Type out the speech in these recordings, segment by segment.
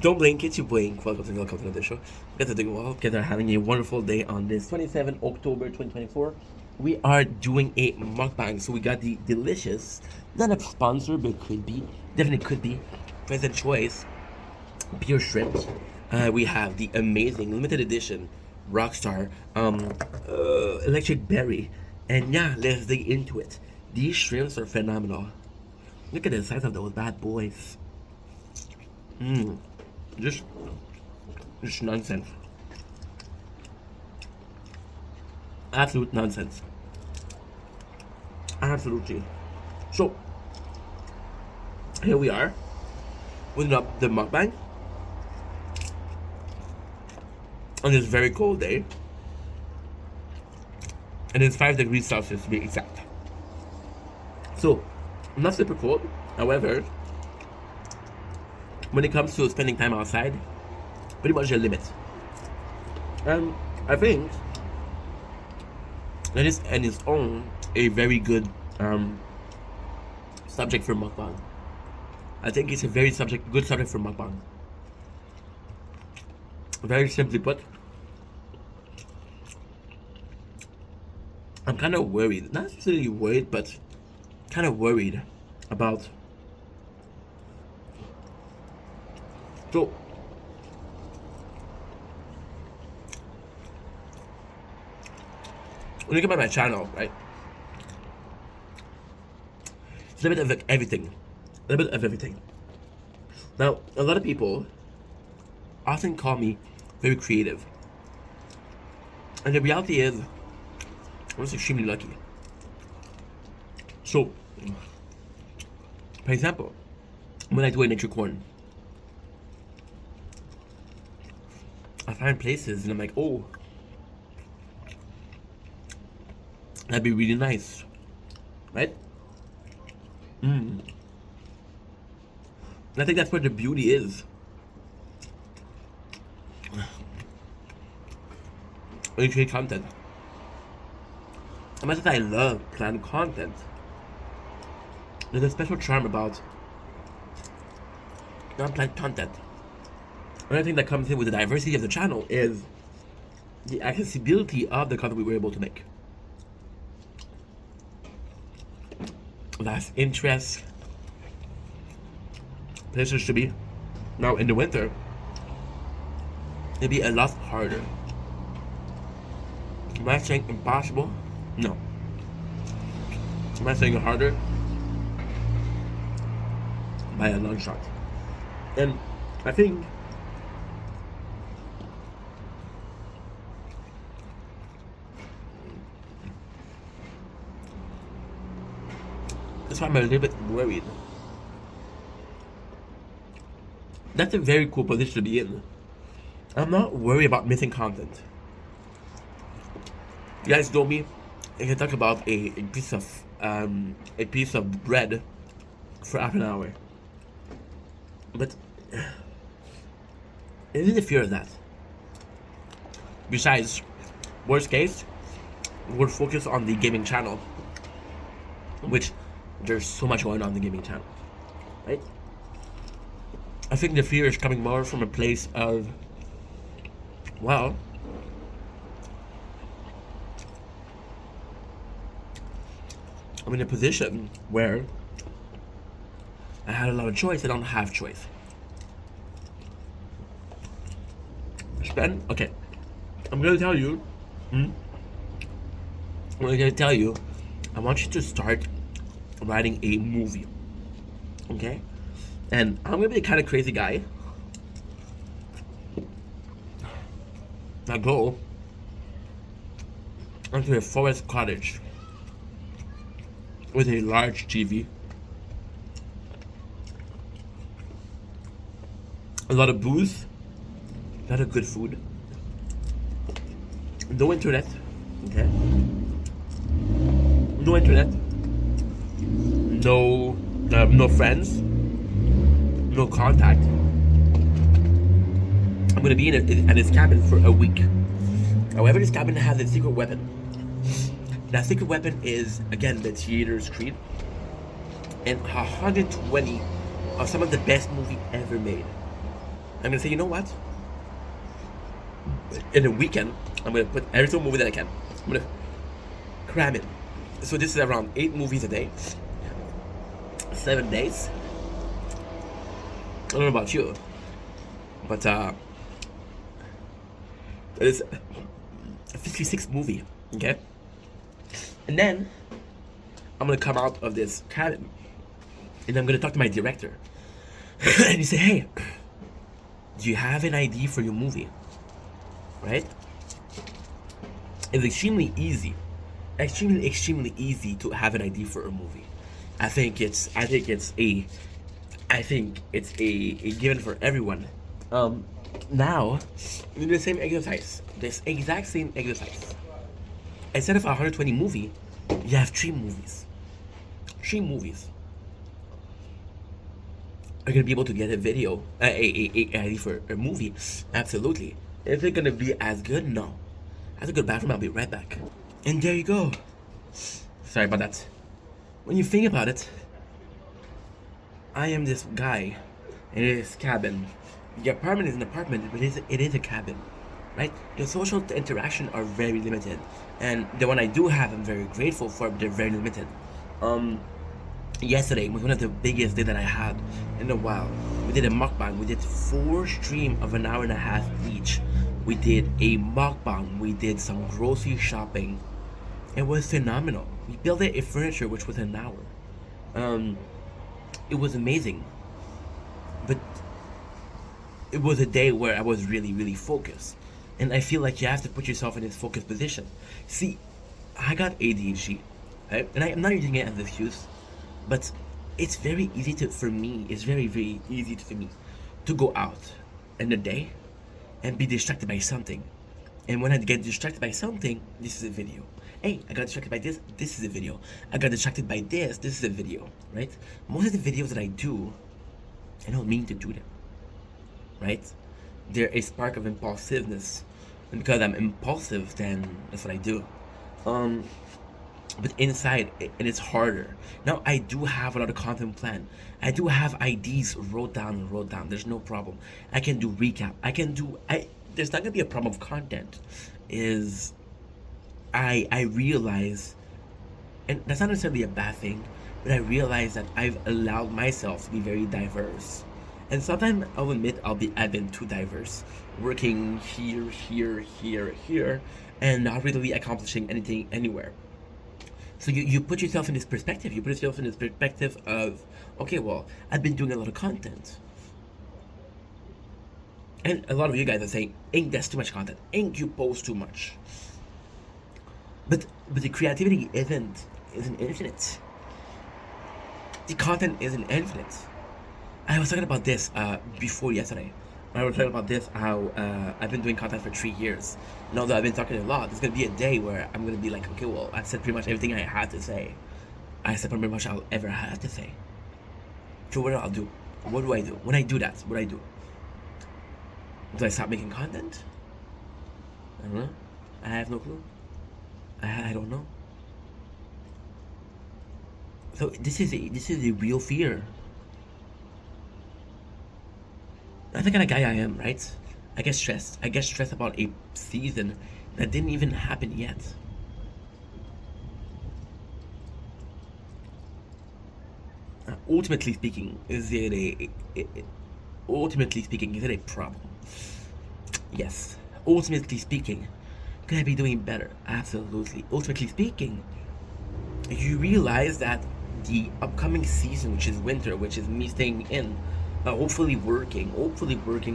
Don't blink, it's your blink. Welcome to another show. Guys are doing well. Guys are having a wonderful day on this 27 October 2024. We are doing a mukbang. So we got the delicious, not a sponsor, but could be, definitely could be, present choice, pure shrimp. We have the amazing limited edition Rockstar electric berry. And yeah, let's dig into it. These shrimps are phenomenal. Look at the size of those bad boys. Mmm. Just, just nonsense. Absolute nonsense. Absolutely. So, here we are, putting up the mukbang on this very cold day. And it's 5 degrees Celsius to be exact. So, not super cold. However, when it comes to spending time outside, pretty much a limit. And I think that is on its own a very good subject for mukbang. I think it's a very good subject for mukbang. Very simply put, I'm kind of worried, not necessarily worried, but kind of worried about. So, when you look at my channel, right? It's a bit of everything. A little bit of everything. Now, a lot of people often call me very creative. And the reality is, I was extremely lucky. So, for example, when I do a nature corn, I find places and I'm like, oh, that'd be really nice, right? And I think that's where the beauty is. When you create content. As much as I love planned content, there's a special charm about non-planned content. Another thing that comes in with the diversity of the channel is the accessibility of the content we were able to make. Last interest, places to be. Now in the winter, it'd be a lot harder. Am I saying impossible? No. Am I saying harder? By a long shot. And I think that's why I'm a little bit worried. That's a very cool position to be in. I'm not worried about missing content. You guys know me. I can talk about a piece of bread for half an hour. But it is the fear of that. Besides, worst case, we'll focus on the gaming channel, which there's so much going on in the gaming channel, right? I think the fear is coming more from a place of, well, I'm in a position where I had a lot of choice. I don't have choice. Okay. I'm gonna tell you. I'm gonna tell you. I want you to start writing a movie. Okay? And I'm gonna be the kind of crazy guy. I go into a forest cottage with a large TV, a lot of booze, a lot of good food, no internet, okay? No internet, no friends, no contact. I'm gonna be in this cabin for a week. However, this cabin has a secret weapon. That secret weapon is, again, the theater screen and 120 of some of the best movie ever made. I'm gonna say, you know what? In a weekend, I'm gonna put every single movie that I can. I'm gonna cram it. So this is around 8 movies a day, 7 days. I don't know about you, but it's a 56 movie, okay? And then I'm gonna come out of this cabin, and I'm gonna talk to my director, and he say, "Hey, do you have an idea for your movie?" Right? It's extremely easy, extremely easy to have an idea for a movie. I think it's a given for everyone. Now, we do the same exercise. This exact same exercise. Instead of 120 movie, you have 3 movies. 3 movies. Are you gonna be able to get a video, a idea for a movie? Absolutely. Is it gonna be as good? No. I have to go to the bathroom. I'll be right back. And there you go. Sorry about that. When you think about it, I am this guy in this cabin. The apartment is an apartment, but it is a cabin, right? The social interaction are very limited, and the one I do have, I'm very grateful for. But they're very limited. Yesterday was one of the biggest days that I had in a while. We did a mukbang. We did 4 streams of an hour and a half each. We did a mukbang. We did some grocery shopping. It was phenomenal. We built a furniture which was an hour. It was amazing. But it was a day where I was really focused. And I feel like you have to put yourself in this focused position. See, I got ADHD, right? And I'm not using it as an excuse, but it's very easy for me to go out in the day and be distracted by something. And when I get distracted by something, this is a video. Hey, I got distracted by this is a video. I got distracted by this is a video, right? Most of the videos that I do, I don't mean to do them, right? They're a spark of impulsiveness. And because I'm impulsive, then that's what I do. But inside, and it's harder. Now, I do have a lot of content planned. I do have ideas wrote down. There's no problem. I can do recap. There's not gonna be a problem of content. I realize, and that's not necessarily a bad thing, but I realize that I've allowed myself to be very diverse. And sometimes I'll admit I've been too diverse, working here, and not really accomplishing anything anywhere. So you put yourself in this perspective. You put yourself in this perspective of, okay, well, I've been doing a lot of content. And a lot of you guys are saying, Ink, that's too much content. Ink, you post too much. But the creativity isn't infinite. The content isn't infinite. I was talking about this before yesterday. I was talking about this, how I've been doing content for 3 years. Now that I've been talking a lot, there's going to be a day where I'm going to be like, okay, well, I've said pretty much everything I had to say. I said pretty much I'll ever have to say. So what I'll do? What do I do? When I do that, what do I do? Do I stop making content? I don't know. I have no clue. I don't know. So this is a real fear. That's the kind of guy I am, right? I get stressed. I get stressed about a season that didn't even happen yet. Ultimately speaking, is it a problem? Yes. Ultimately speaking, could I be doing better? Absolutely. Ultimately speaking, you realize that the upcoming season, which is winter, which is me staying in, hopefully working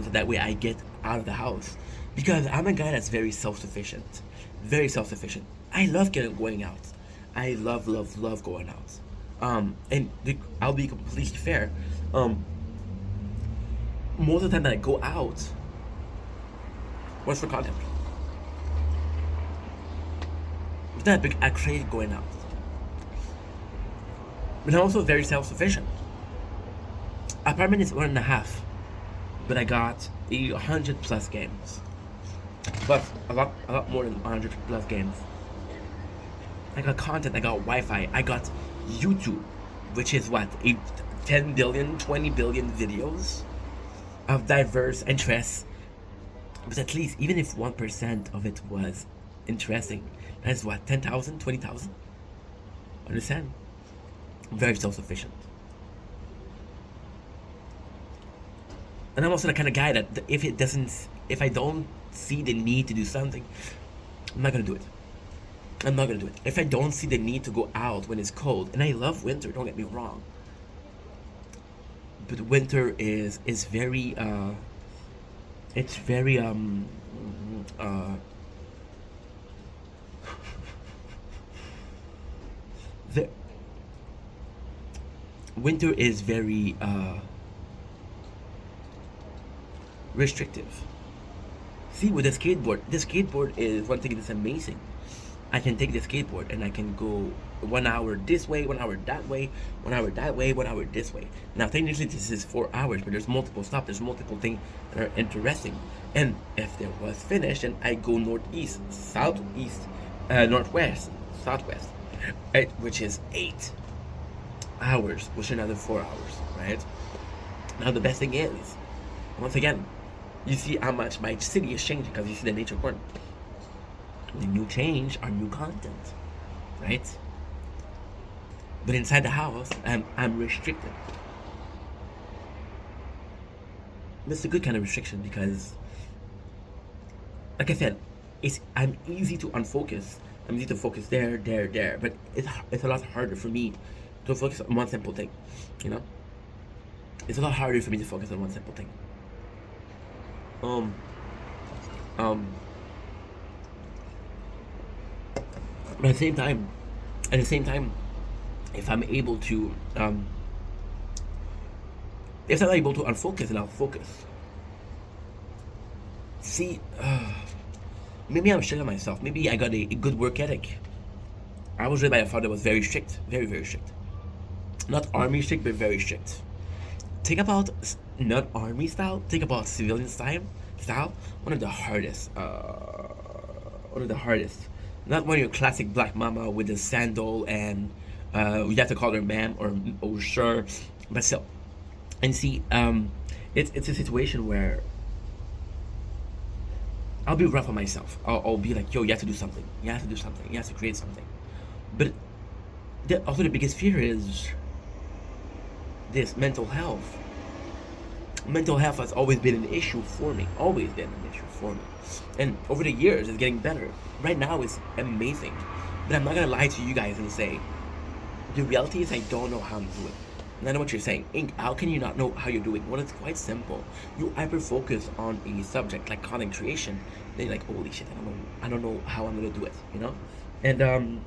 so that way I get out of the house, because I'm a guy that's very self-sufficient. I love going out. I love going out. And I'll be completely fair. Most of the time that I go out was for content. It's not a big crazy going out. But I'm also very self-sufficient. Apartment is 1.5, but I got 100+ games. Plus a lot more than 100+ games. I got content, I got Wi-Fi, I got YouTube, which is what, 10 billion, 20 billion videos. of diverse interests. But at least, even if 1% of it was interesting, that's what, 10,000, 20,000. Understand? Very self sufficient. And I'm also the kind of guy that if I don't see the need to do something, I'm not gonna do it. I'm not gonna do it. If I don't see the need to go out when it's cold, and I love winter, don't get me wrong, but winter is very it's very uh the winter is very restrictive. See, with the skateboard is one thing that's amazing. I can take the skateboard and I can go 1 hour this way, 1 hour that way, 1 hour that way, 1 hour this way. Now, technically, this is 4 hours, but there's multiple stops, there's multiple things that are interesting. And if there was finished, and I go northeast, southeast, northwest, southwest, right, which is 8 hours, which is another 4 hours, right? Now, the best thing is, once again, you see how much my city is changing because you see the nature corner. The new change are new content, right? But inside the house, I'm restricted. That's a good kind of restriction because, like I said, I'm easy to unfocus. I'm easy to focus there, but it's a lot harder for me to focus on one simple thing. You know, it's a lot harder for me to focus on one simple thing. Um, um, but at the same time, if I'm able to, if I'm able to unfocus, and I'll focus. See, maybe I'm strict on myself. Maybe I got a good work ethic. I was raised by a father that was very strict, very, very strict. Not army strict, but very strict. Think about not army style. Think about civilian style. One of the hardest. One of the hardest. Not one of your classic black mama with the sandal and you have to call her ma'am or sure, but still. And see, it's a situation where I'll be rough on myself. I'll be like, yo, you have to do something. You have to do something. You have to create something. But also the biggest fear is this mental health. Mental health has always been an issue for me. Always been an issue for me. And over the years, it's getting better. Right now, it's amazing. But I'm not gonna lie to you guys and say, the reality is I don't know how I'm doing. And I know what you're saying. Ink, how can you not know how you're doing? Well, it's quite simple. You hyper focus on a subject like content creation, then you're like, holy shit, I don't know how I'm gonna do it, you know? And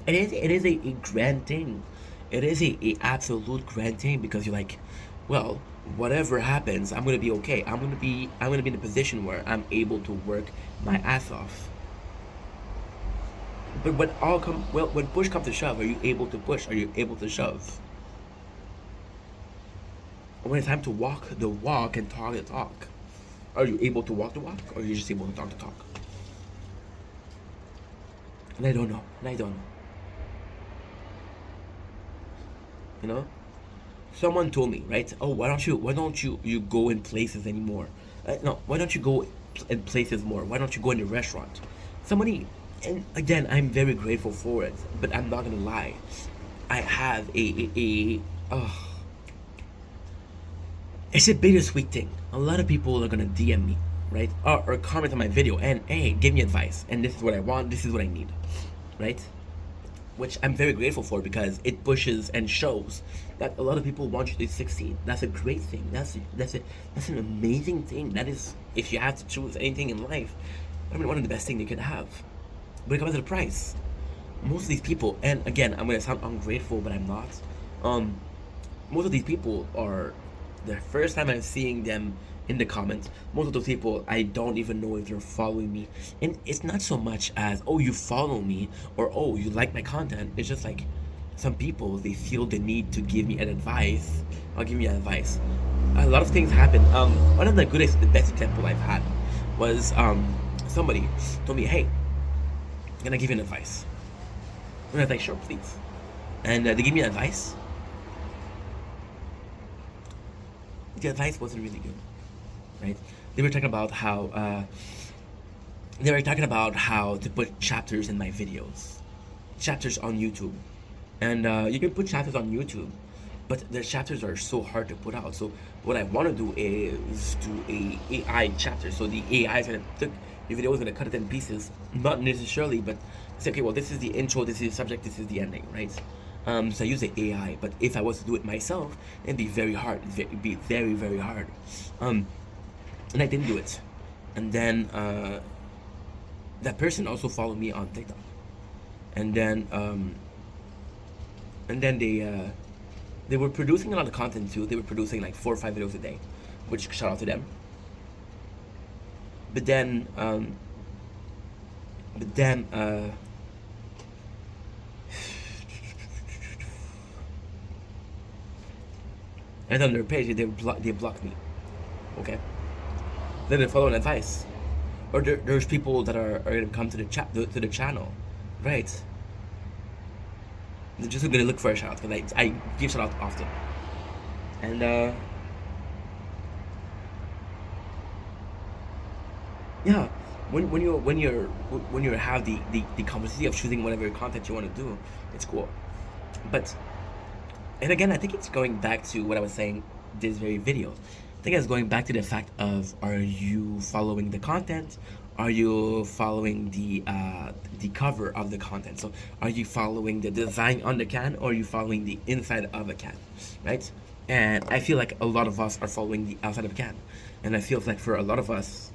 it is a grand thing. It is a absolute grand thing because you're like, well, whatever happens, I'm gonna be okay. I'm gonna be in a position where I'm able to work my ass off. But when push comes to shove, are you able to push? Are you able to shove? When it's time to walk the walk and talk the talk, are you able to walk the walk, or are you just able to talk the talk? And I don't know. You know, someone told me, right? Oh, why don't you go in places anymore? No, why don't you go in places more? Why don't you go in the restaurant? Somebody, and again, I'm very grateful for it, but I'm not gonna lie. I have it's a bittersweet thing. A lot of people are gonna DM me, right? Or comment on my video and hey, give me advice. And this is what I want. This is what I need, right? Which I'm very grateful for because it pushes and shows that a lot of people want you to succeed. That's a great thing. That's an amazing thing. That is, if you have to choose anything in life, I mean, one of the best things you could have. But it comes at a price. Most of these people, and again, I'm gonna sound ungrateful, but I'm not. Most of these people are the first time I'm seeing them in the comments. Most of those people, I don't even know if they're following me. And it's not so much as, oh, you follow me, or oh, you like my content. It's just like, some people, they feel the need to give me an advice. I'll give you an advice. A lot of things happen. One of the best example I've had was, somebody told me, hey, can I give you an advice? And I was like, sure, please. And they gave me advice. the advice wasn't really good, right? They were talking about how to put chapters in my videos, chapters on YouTube, and you can put chapters on YouTube, but the chapters are so hard to put out. So what I want to do is do a AI chapter. So the AI is gonna take your video, is gonna cut it in pieces, not necessarily, but say, okay, well, this is the intro, this is the subject, this is the ending, right? So I use the AI, but if I was to do it myself, it'd be very hard. It'd be very, very hard. And I didn't do it. And then that person also followed me on TikTok. And then they were producing a lot of content too. They were producing like 4 or 5 videos a day, which shout out to them. But then and on their page they blocked me. Okay. They didn't follow an advice. Or there's people that are gonna come to the channel, right? They're just gonna look for a shout out, because I give shout out often. And yeah, when you have the capacity of choosing whatever content you want to do, it's cool. But and again, I think it's going back to what I was saying this very video. I think it's going back to the fact of, are you following the content? Are you following the cover of the content? So are you following the design on the can, or are you following the inside of the can, right? And I feel like a lot of us are following the outside of the can. And I feel like for a lot of us,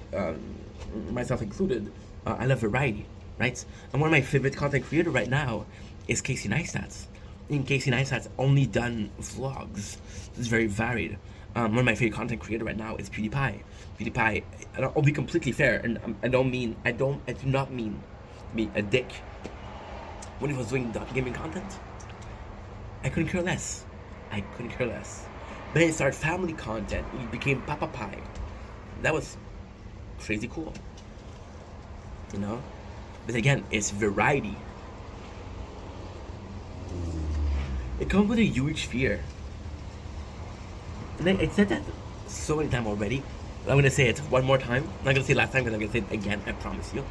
myself included, I love variety, right? And one of my favorite content creator right now is Casey Neistats. In Casey Neistat's only done vlogs. It's very varied. One of my favorite content creator right now is PewDiePie. PewDiePie, I'll be completely fair, and I do not mean to be a dick. When he was doing gaming content, I couldn't care less. Then he started family content. He became Papa Pie. That was crazy cool. You know? But again, it's variety. It comes with a huge fear. And I said that so many times already. I'm going to say it one more time. I'm not going to say it last time, because I'm going to say it again, I promise you.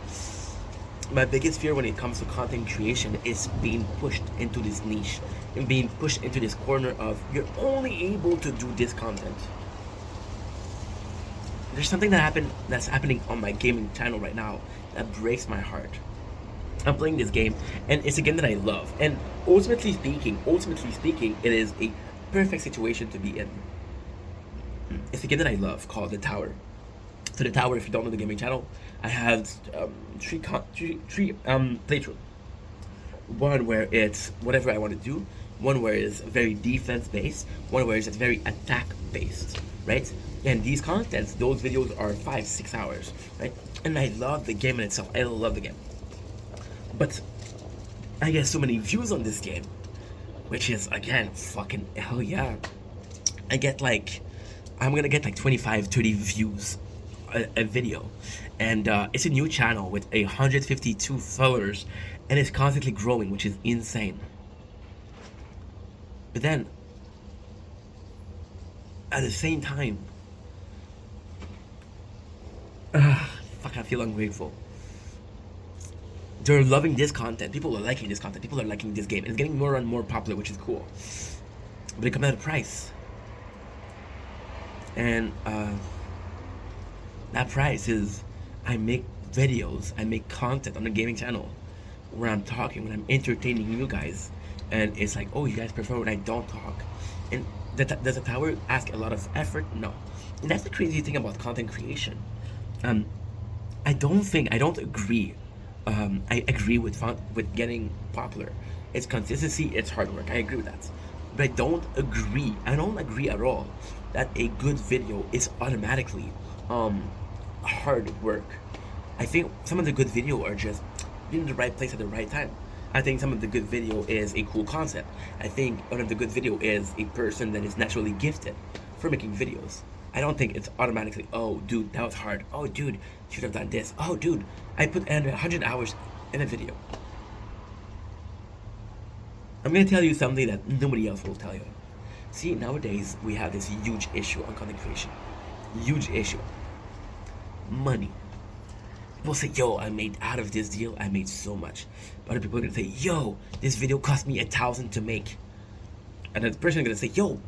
My biggest fear when it comes to content creation is being pushed into this niche. And being pushed into this corner of, you're only able to do this content. There's something that's happening on my gaming channel right now that breaks my heart. I'm playing this game, and it's a game that I love. And ultimately speaking, it is a perfect situation to be in. It's a game that I love called The Tower. So The Tower, if you don't know the gaming channel, I have three playthroughs. One where it's whatever I want to do. One where it's very defense based. One where it's very attack based, right? And these contents, those videos are 5-6 hours, right? And I love the game in itself. I love the game. But I get so many views on this game, which is, again, fucking hell yeah. I'm gonna get like 25-30 views a video, and it's a new channel with 152 followers, and it's constantly growing, which is insane. But then at the same time, fuck, I feel ungrateful. They're loving this content. People are liking this content. People are liking this game. It's getting more and more popular, which is cool. But it comes at a price. And that price is, I make videos, I make content on the gaming channel where I'm talking, when I'm entertaining you guys. And it's like, oh, you guys prefer when I don't talk. And does the tower ask a lot of effort? No. And that's the crazy thing about content creation. I don't agree. I agree with getting popular. It's consistency, it's hard work. I agree with that. But I don't agree at all that a good video is automatically hard work. I think some of the good video are just being in the right place at the right time. I think some of the good video is a cool concept. I think one of the good video is a person that is naturally gifted for making videos. I don't think it's automatically, oh dude, that was hard. Oh dude, you should have done this. Oh dude, I put 100 hours in a video. I'm gonna tell you something that nobody else will tell you. See, nowadays we have this huge issue on content creation. Huge issue. Money. People say, yo, I made out of this deal, I made so much. But other people are gonna say, yo, this video cost me 1,000 to make. And the person is gonna say, yo,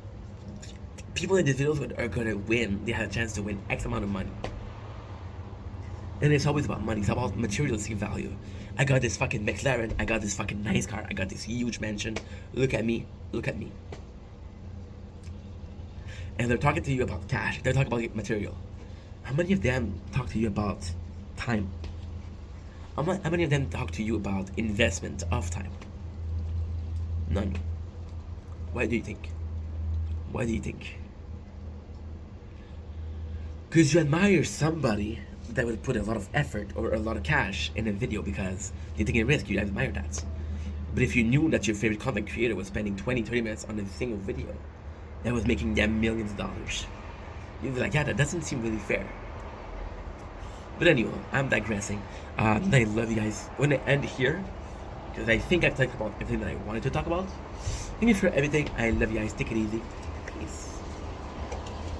people in these videos are gonna win. They had a chance to win X amount of money. And it's always about money. It's about materialistic value. I got this fucking McLaren. I got this fucking nice car. I got this huge mansion. Look at me. Look at me. And they're talking to you about cash. They're talking about material. How many of them talk to you about time? How many of them talk to you about investment of time? None. Why do you think? Why do you think? Because you admire somebody that would put a lot of effort or a lot of cash in a video because you're taking a risk, you admire that. But if you knew that your favorite content creator was spending 20-30 minutes on a single video that was making them millions of dollars, you'd be like, yeah, that doesn't seem really fair. But anyway, I'm digressing. I love you guys. I'm gonna end here because I think I've talked about everything that I wanted to talk about. Thank you for everything. I love you guys. Take it easy.